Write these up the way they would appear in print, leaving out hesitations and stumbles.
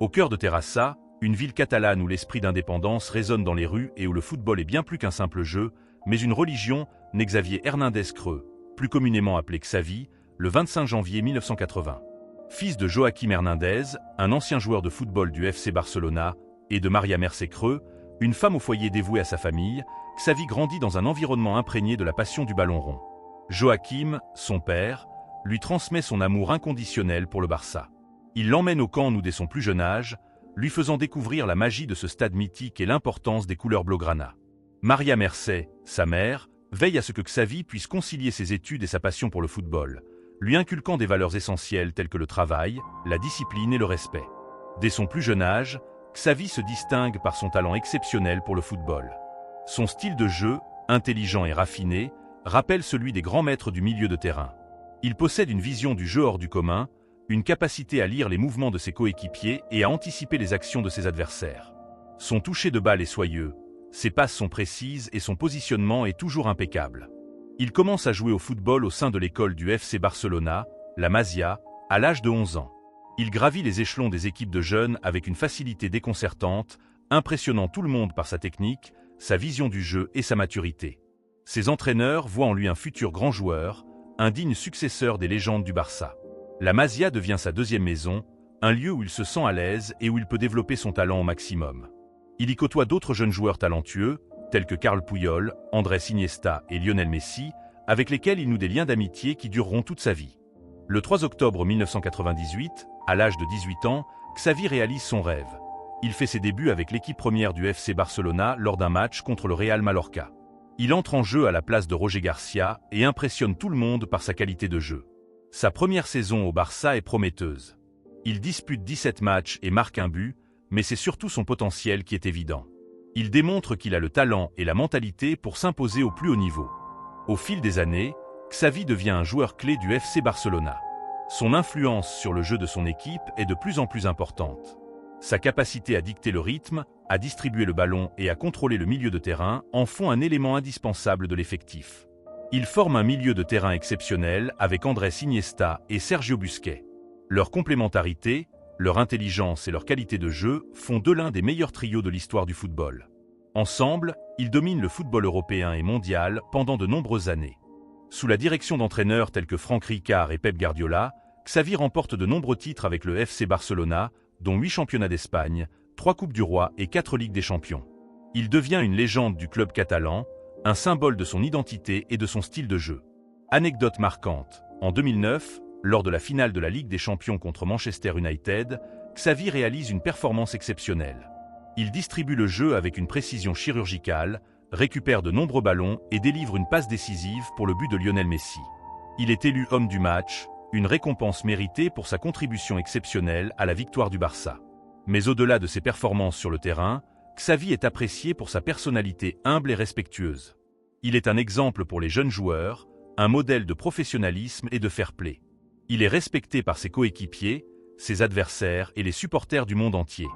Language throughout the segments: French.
Au cœur de Terrassa, une ville catalane où l'esprit d'indépendance résonne dans les rues et où le football est bien plus qu'un simple jeu, mais une religion, naît Xavier Hernández Creux, plus communément appelé Xavi, le 25 janvier 1980. Fils de Joaquim Hernández, un ancien joueur de football du FC Barcelona, et de Maria Mercè Creux, une femme au foyer dévouée à sa famille, Xavi grandit dans un environnement imprégné de la passion du ballon rond. Joaquim, son père, lui transmet son amour inconditionnel pour le Barça. Il l'emmène au camp Nou dès son plus jeune âge, lui faisant découvrir la magie de ce stade mythique et l'importance des couleurs blaugrana. Maria Mercè, sa mère, veille à ce que Xavi puisse concilier ses études et sa passion pour le football, lui inculquant des valeurs essentielles telles que le travail, la discipline et le respect. Dès son plus jeune âge, Xavi se distingue par son talent exceptionnel pour le football. Son style de jeu, intelligent et raffiné, rappelle celui des grands maîtres du milieu de terrain. Il possède une vision du jeu hors du commun, une capacité à lire les mouvements de ses coéquipiers et à anticiper les actions de ses adversaires. Son toucher de balle est soyeux, ses passes sont précises et son positionnement est toujours impeccable. Il commence à jouer au football au sein de l'école du FC Barcelona, la Masia, à l'âge de 11 ans. Il gravit les échelons des équipes de jeunes avec une facilité déconcertante, impressionnant tout le monde par sa technique, sa vision du jeu et sa maturité. Ses entraîneurs voient en lui un futur grand joueur, un digne successeur des légendes du Barça. La Masia devient sa deuxième maison, un lieu où il se sent à l'aise et où il peut développer son talent au maximum. Il y côtoie d'autres jeunes joueurs talentueux, tels que Carles Puyol, Andrés Iniesta et Lionel Messi, avec lesquels il noue des liens d'amitié qui dureront toute sa vie. Le 3 octobre 1998, à l'âge de 18 ans, Xavi réalise son rêve. Il fait ses débuts avec l'équipe première du FC Barcelona lors d'un match contre le Real Mallorca. Il entre en jeu à la place de Roger Garcia et impressionne tout le monde par sa qualité de jeu. Sa première saison au Barça est prometteuse. Il dispute 17 matchs et marque un but, mais c'est surtout son potentiel qui est évident. Il démontre qu'il a le talent et la mentalité pour s'imposer au plus haut niveau. Au fil des années, Xavi devient un joueur clé du FC Barcelona. Son influence sur le jeu de son équipe est de plus en plus importante. Sa capacité à dicter le rythme, à distribuer le ballon et à contrôler le milieu de terrain en font un élément indispensable de l'effectif. Il forme un milieu de terrain exceptionnel avec Andrés Iniesta et Sergio Busquets. Leur complémentarité, leur intelligence et leur qualité de jeu font d'eux l'un des meilleurs trios de l'histoire du football. Ensemble, ils dominent le football européen et mondial pendant de nombreuses années. Sous la direction d'entraîneurs tels que Franck Rijkaard et Pep Guardiola, Xavi remporte de nombreux titres avec le FC Barcelona, dont 8 championnats d'Espagne, 3 Coupes du Roi et 4 Ligues des Champions. Il devient une légende du club catalan, un symbole de son identité et de son style de jeu. Anecdote marquante, en 2009, lors de la finale de la Ligue des Champions contre Manchester United, Xavi réalise une performance exceptionnelle. Il distribue le jeu avec une précision chirurgicale, récupère de nombreux ballons et délivre une passe décisive pour le but de Lionel Messi. Il est élu homme du match, une récompense méritée pour sa contribution exceptionnelle à la victoire du Barça. Mais au-delà de ses performances sur le terrain, Xavi est apprécié pour sa personnalité humble et respectueuse. Il est un exemple pour les jeunes joueurs, un modèle de professionnalisme et de fair-play. Il est respecté par ses coéquipiers, ses adversaires et les supporters du monde entier.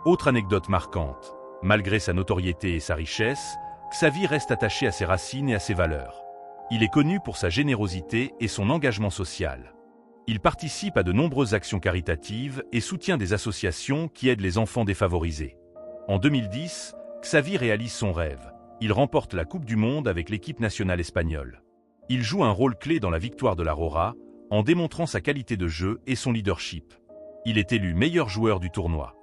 Autre anecdote marquante, malgré sa notoriété et sa richesse, Xavi reste attaché à ses racines et à ses valeurs. Il est connu pour sa générosité et son engagement social. Il participe à de nombreuses actions caritatives et soutient des associations qui aident les enfants défavorisés. En 2010, Xavi réalise son rêve. Il remporte la Coupe du Monde avec l'équipe nationale espagnole. Il joue un rôle clé dans la victoire de l'Aurora, en démontrant sa qualité de jeu et son leadership. Il est élu meilleur joueur du tournoi.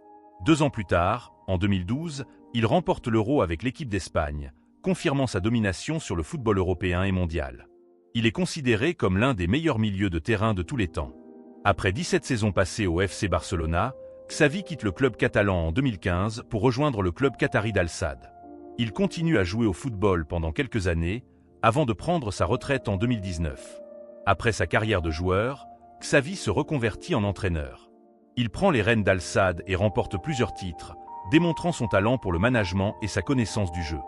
2 ans plus tard, en 2012, il remporte l'Euro avec l'équipe d'Espagne, confirmant sa domination sur le football européen et mondial. Il est considéré comme l'un des meilleurs milieux de terrain de tous les temps. Après 17 saisons passées au FC Barcelona, Xavi quitte le club catalan en 2015 pour rejoindre le club qatari d'Al Sadd. Il continue à jouer au football pendant quelques années, avant de prendre sa retraite en 2019. Après sa carrière de joueur, Xavi se reconvertit en entraîneur. Il prend les rênes d'Al Sadd et remporte plusieurs titres, démontrant son talent pour le management et sa connaissance du jeu.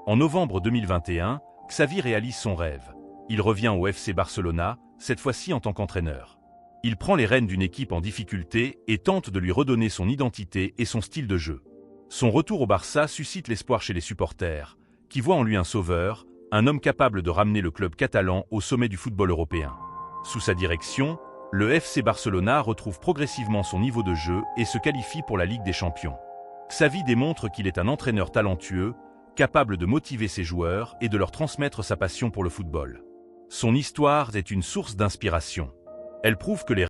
En novembre 2021, Xavi réalise son rêve. Il revient au FC Barcelona, cette fois-ci en tant qu'entraîneur. Il prend les rênes d'une équipe en difficulté et tente de lui redonner son identité et son style de jeu. Son retour au Barça suscite l'espoir chez les supporters, qui voient en lui un sauveur, un homme capable de ramener le club catalan au sommet du football européen. Sous sa direction, Le FC Barcelona retrouve progressivement son niveau de jeu et se qualifie pour la Ligue des Champions. Xavi démontre qu'il est un entraîneur talentueux, capable de motiver ses joueurs et de leur transmettre sa passion pour le football. Son histoire est une source d'inspiration. Elle prouve que les